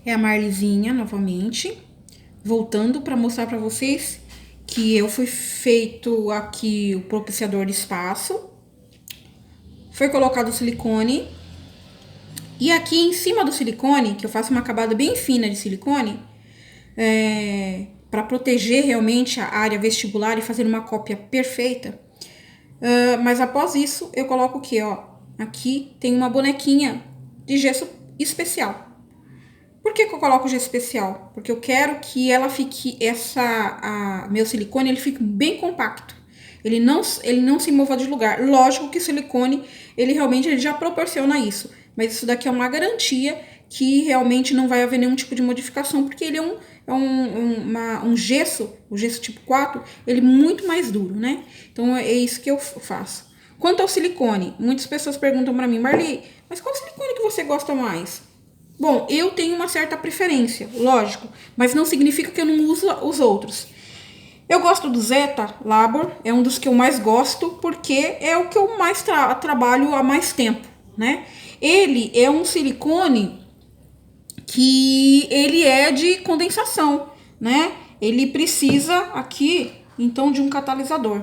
É a Marlizinha, novamente, voltando para mostrar para vocês que eu fui feito aqui o propiciador de espaço. Foi colocado o silicone. E aqui em cima do silicone, que eu faço uma camada bem fina de silicone, para proteger realmente a área vestibular e fazer uma cópia perfeita. Mas após isso, eu coloco o quê? Ó, aqui tem uma bonequinha de gesso especial. Por que eu coloco gesso especial? Porque eu quero que ela fique, meu silicone, ele fique bem compacto. Ele não se mova de lugar. Lógico que o silicone, ele já proporciona isso. Mas isso daqui é uma garantia que realmente não vai haver nenhum tipo de modificação, porque ele é um gesso, o gesso tipo 4, ele é muito mais duro, né? Então é isso que eu faço. Quanto ao silicone, muitas pessoas perguntam pra mim, Marli, mas qual silicone que você gosta mais? Bom, eu tenho uma certa preferência, lógico, mas não significa que eu não uso os outros. Eu gosto do Zeta Labor, é um dos que eu mais gosto, porque é o que eu mais trabalho há mais tempo, né? Ele é um silicone que ele é de condensação, né? Ele precisa aqui, então, de um catalisador,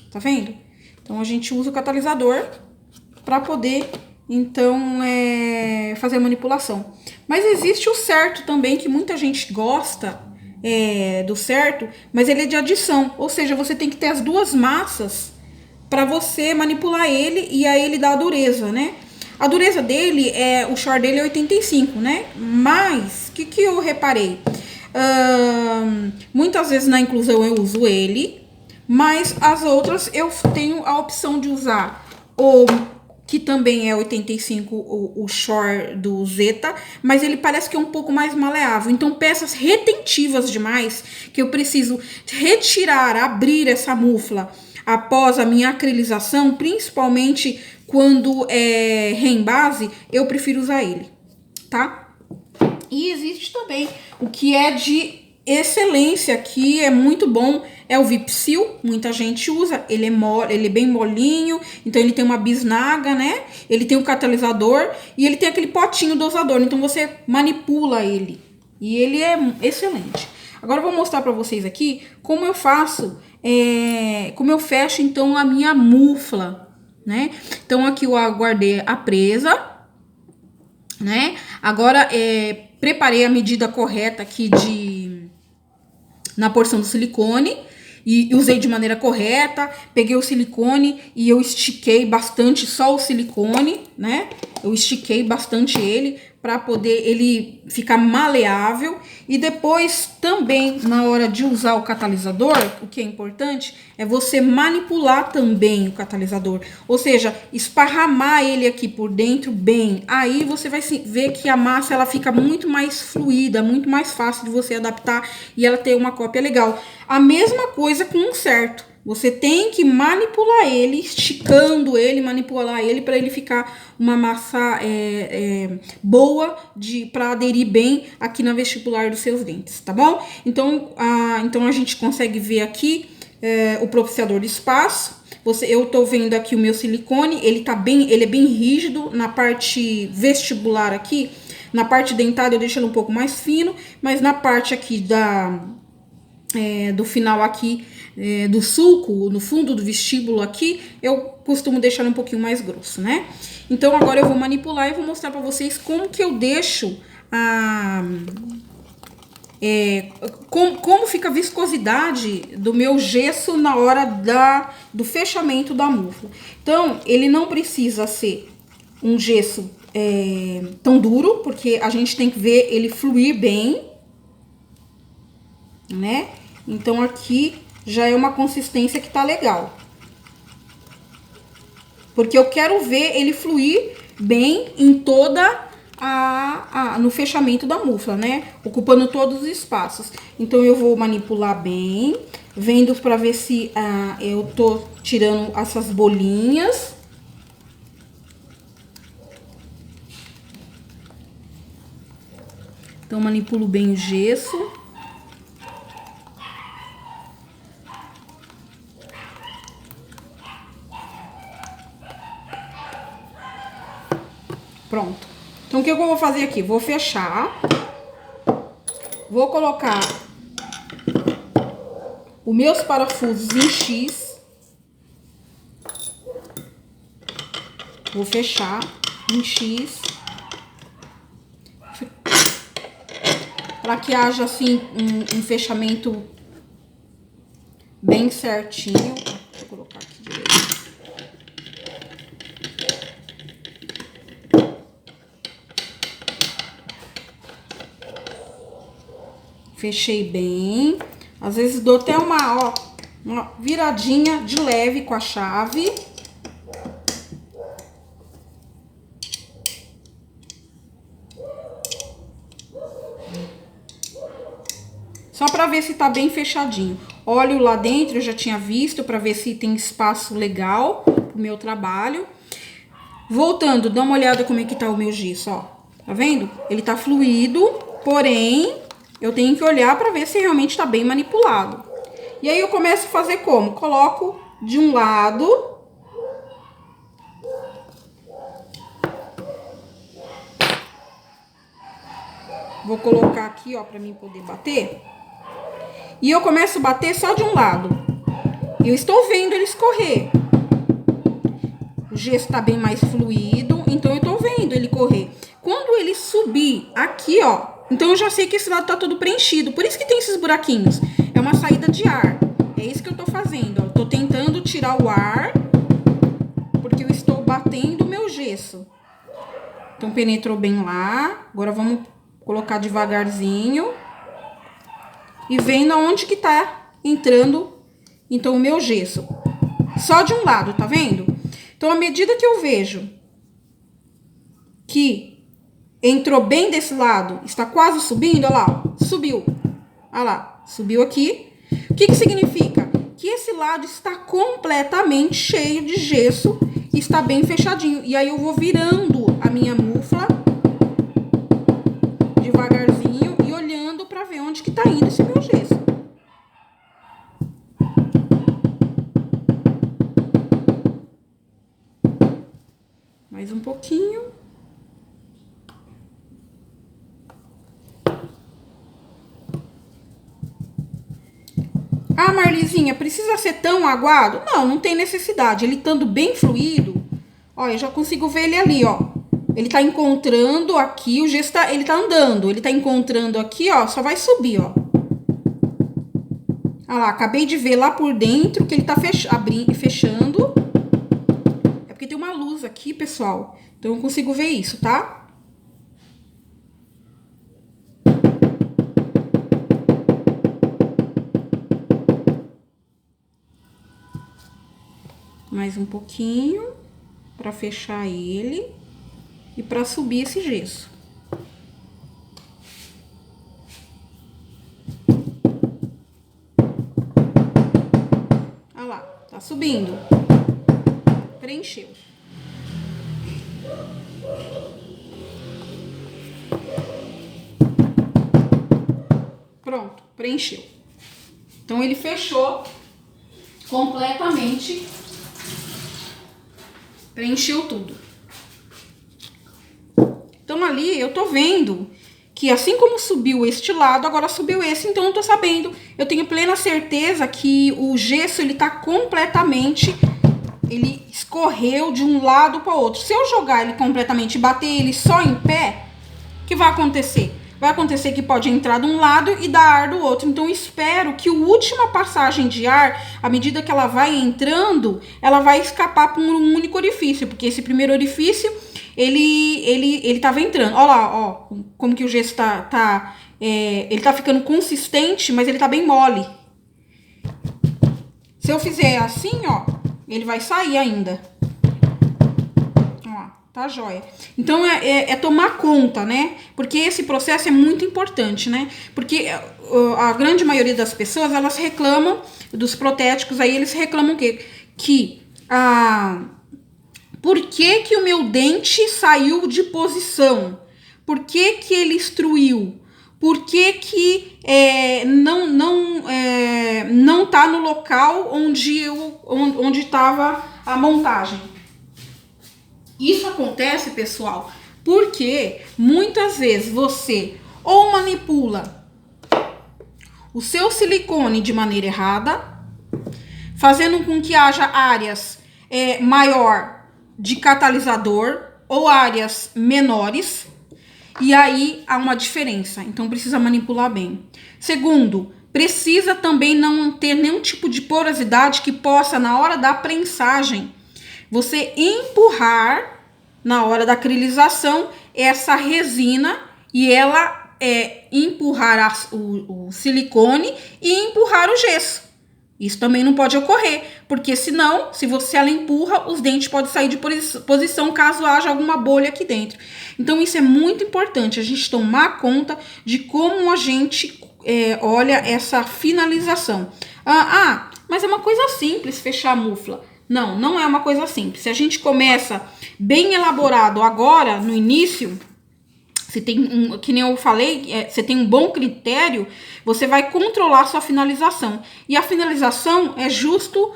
tá vendo? Então, a gente usa o catalisador para poder, então, fazer a manipulação. Mas existe o certo também, que muita gente gosta do certo, mas ele é de adição, ou seja, você tem que ter as duas massas para você manipular ele e aí ele dá a dureza, né? A dureza dele, o short dele é 85, né? Mas, o que eu reparei? Muitas vezes na inclusão eu uso ele, mas as outras eu tenho a opção de usar o que também é 85, o short do Zeta, mas ele parece que é um pouco mais maleável. Então, peças retentivas demais, que eu preciso retirar, abrir essa mufla após a minha acrilização, principalmente quando é reembase, eu prefiro usar ele, tá? E existe também o que é de excelência, que é muito bom, é o Vipsil, muita gente usa, ele é bem molinho, então ele tem uma bisnaga, né? Ele tem um catalisador e ele tem aquele potinho dosador, então você manipula ele. E ele é excelente. Agora eu vou mostrar para vocês aqui como eu faço, como eu fecho então a minha mufla, né? Então aqui eu aguardei a presa, né? Agora preparei a medida correta aqui na porção do silicone e usei de maneira correta. Peguei o silicone e eu estiquei bastante só o silicone, né? Eu estiquei bastante ele para poder ele ficar maleável. E depois também, na hora de usar o catalisador, o que é importante é você manipular também o catalisador, ou seja, esparramar ele aqui por dentro bem. Aí você vai ver que a massa ela fica muito mais fluida, muito mais fácil de você adaptar e ela ter uma cópia legal. A mesma coisa com um certo. Você tem que manipular ele, esticando ele, manipular ele para ele ficar uma massa boa para aderir bem aqui na vestibular dos seus dentes, tá bom? Então a gente consegue ver aqui o propiciador de espaço. Eu tô vendo aqui o meu silicone, ele é bem rígido na parte vestibular aqui. Na parte dentada eu deixo ele um pouco mais fino, mas na parte aqui do final aqui, do sulco, no fundo do vestíbulo aqui, eu costumo deixar ele um pouquinho mais grosso, né? Então agora eu vou manipular e vou mostrar pra vocês como que eu deixo como fica a viscosidade do meu gesso na hora do fechamento da mufla. Então, ele não precisa ser um gesso tão duro, porque a gente tem que ver ele fluir bem, né? Então, aqui já é uma consistência que tá legal. Porque eu quero ver ele fluir bem em toda no fechamento da mufla, né? Ocupando todos os espaços. Então, eu vou manipular bem, vendo para ver se eu tô tirando essas bolinhas. Então, manipulo bem o gesso. Pronto. Então, o que eu vou fazer aqui? Vou fechar Vou colocar os meus parafusos em X. Vou fechar em X. Para que haja assim um fechamento bem certinho. Deixa eu colocar aqui direito. Fechei bem. Às vezes dou até uma viradinha de leve com a chave. Só para ver se tá bem fechadinho. Olho lá dentro, eu já tinha visto, para ver se tem espaço legal pro meu trabalho. Voltando, dá uma olhada como é que tá o meu gesso, ó. Tá vendo? Ele tá fluido, porém, eu tenho que olhar para ver se realmente tá bem manipulado. E aí eu começo a fazer como? Coloco de um lado. Vou colocar aqui, ó, para mim poder bater. E eu começo a bater só de um lado. Eu estou vendo ele escorrer. O gesso tá bem mais fluido, então eu tô vendo ele correr. Quando ele subir aqui, ó, então eu já sei que esse lado tá todo preenchido. Por isso que tem esses buraquinhos. É uma saída de ar. É isso que eu tô fazendo, ó. Eu tô tentando tirar o ar, porque eu estou batendo o meu gesso. Então penetrou bem lá. Agora vamos colocar devagarzinho. E vendo aonde que tá entrando, então, o meu gesso. Só de um lado, tá vendo? Então, à medida que eu vejo que entrou bem desse lado, está quase subindo, olha lá, ó, subiu. Olha lá, subiu aqui. O que que significa? Que esse lado está completamente cheio de gesso e está bem fechadinho. E aí eu vou virando a minha mufla devagarzinho e olhando para ver onde que tá indo esse meu gesso. Mais um pouquinho. Ah, Marlizinha, precisa ser tão aguado? Não, não tem necessidade. Ele estando bem fluido, ó, eu já consigo ver ele ali, ó. Ele tá encontrando aqui, o gesso ele tá andando. Ele tá encontrando aqui, ó, só vai subir, ó. Olha lá, acabei de ver lá por dentro que ele tá fechando. É porque tem uma luz aqui, pessoal. Então eu consigo ver isso, tá? Mais um pouquinho para fechar ele e para subir esse gesso. Olha lá, tá subindo. Preencheu. Pronto, preencheu. Então ele fechou completamente. Preencheu tudo. Então ali eu tô vendo que assim como subiu este lado, agora subiu esse, então eu tô sabendo, eu tenho plena certeza que o gesso ele tá completamente, ele escorreu de um lado para o outro. Se eu jogar ele completamente e bater ele só em pé, o que vai acontecer? Vai acontecer que pode entrar de um lado e dar ar do outro. Então, eu espero que a última passagem de ar, à medida que ela vai entrando, ela vai escapar por um único orifício. Porque esse primeiro orifício, ele tava entrando. Olha lá, ó, como que o gesso ele tá ficando consistente, mas ele tá bem mole. Se eu fizer assim, ó, ele vai sair ainda. Tá joia. Então, é tomar conta, né? Porque esse processo é muito importante, né? Porque a grande maioria das pessoas, elas reclamam dos protéticos, aí eles reclamam o quê? Por que que o meu dente saiu de posição? Por que que ele estruiu? Por que que não tá no local onde estava a montagem? Isso acontece, pessoal, porque muitas vezes você ou manipula o seu silicone de maneira errada, fazendo com que haja áreas maior de catalisador ou áreas menores, e aí há uma diferença, então precisa manipular bem. Segundo, precisa também não ter nenhum tipo de porosidade que possa, na hora da prensagem, você empurrar, na hora da acrilização, essa resina e ela empurrar o silicone e empurrar o gesso. Isso também não pode ocorrer, porque senão, se ela empurra, os dentes podem sair de posição caso haja alguma bolha aqui dentro. Então, isso é muito importante, a gente tomar conta de como a gente olha essa finalização. Mas é uma coisa simples fechar a mufla. Não, não é uma coisa simples. Se a gente começa bem elaborado agora, no início, se tem que nem eu falei, você tem um bom critério, você vai controlar a sua finalização. E a finalização é justo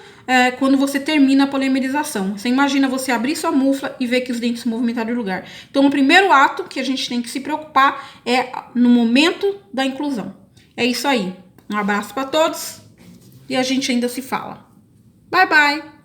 quando você termina a polimerização. Você imagina você abrir sua mufla e ver que os dentes se movimentaram de lugar. Então, o primeiro ato que a gente tem que se preocupar é no momento da inclusão. É isso aí. Um abraço para todos e a gente ainda se fala. Bye, bye!